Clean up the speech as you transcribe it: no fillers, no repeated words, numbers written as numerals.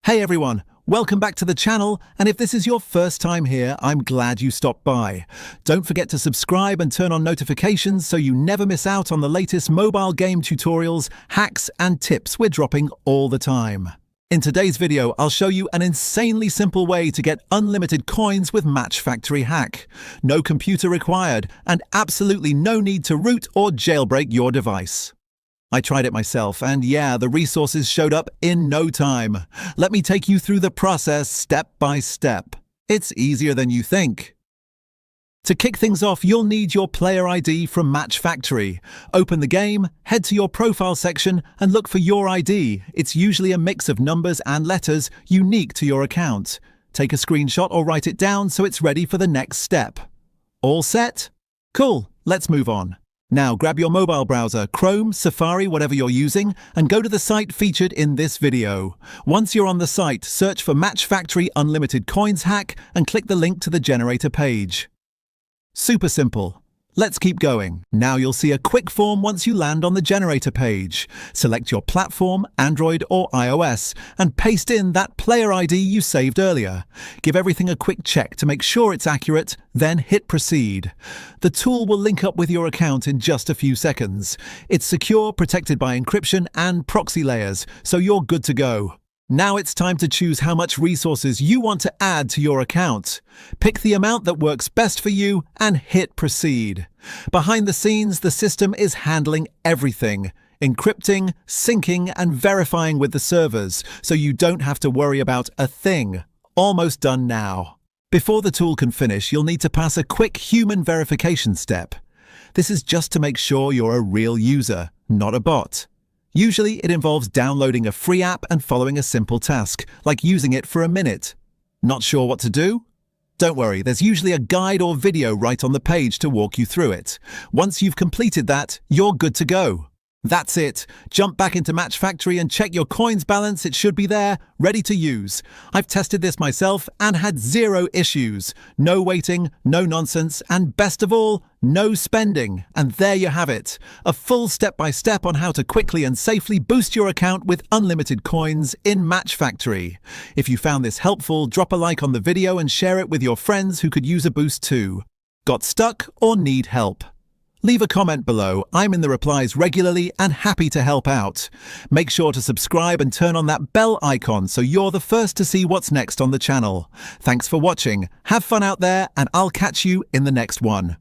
Hey everyone, welcome back to the channel, and if this is your first time here, I'm glad you stopped by. Don't forget to subscribe and turn on notifications so you never miss out on the latest mobile game tutorials, hacks and tips we're dropping all the time. In today's video, I'll show you an insanely simple way to get unlimited coins with Match Factory Hack. No computer required, and absolutely no need to root or jailbreak your device. I tried it myself, and yeah, the resources showed up in no time. Let me take you through the process step by step. It's easier than you think. To kick things off, you'll need your player ID from Match Factory. Open the game, head to your profile section, and look for your ID. It's usually a mix of numbers and letters unique to your account. Take a screenshot or write it down so it's ready for the next step. All set? Cool, let's move on. Now grab your mobile browser, Chrome, Safari, whatever you're using, and go to the site featured in this video. Once you're on the site, search for Match Factory Unlimited Coins Hack and click the link to the generator page. Super simple. Let's keep going. Now you'll see a quick form once you land on the generator page. Select your platform, Android or iOS, and paste in that player ID you saved earlier. Give everything a quick check to make sure it's accurate, then hit proceed. The tool will link up with your account in just a few seconds. It's secure, protected by encryption and proxy layers, so you're good to go. Now it's time to choose how much resources you want to add to your account. Pick the amount that works best for you and hit proceed. Behind the scenes, the system is handling everything, encrypting, syncing, and verifying with the servers, so you don't have to worry about a thing. Almost done now. Before the tool can finish, you'll need to pass a quick human verification step. This is just to make sure you're a real user, not a bot. Usually, it involves downloading a free app and following a simple task, like using it for a minute. Not sure what to do? Don't worry, there's usually a guide or video right on the page to walk you through it. Once you've completed that, you're good to go. That's it. Jump back into Match Factory and check your coins balance. It should be there, ready to use. I've tested this myself and had zero issues. No waiting, no nonsense, and best of all, no spending. And there you have it. A full step-by-step on how to quickly and safely boost your account with unlimited coins in Match Factory. If you found this helpful, drop a like on the video and share it with your friends who could use a boost too. Got stuck or need help? Leave a comment below. I'm in the replies regularly and happy to help out. Make sure to subscribe and turn on that bell icon so you're the first to see what's next on the channel. Thanks for watching. Have fun out there, and I'll catch you in the next one.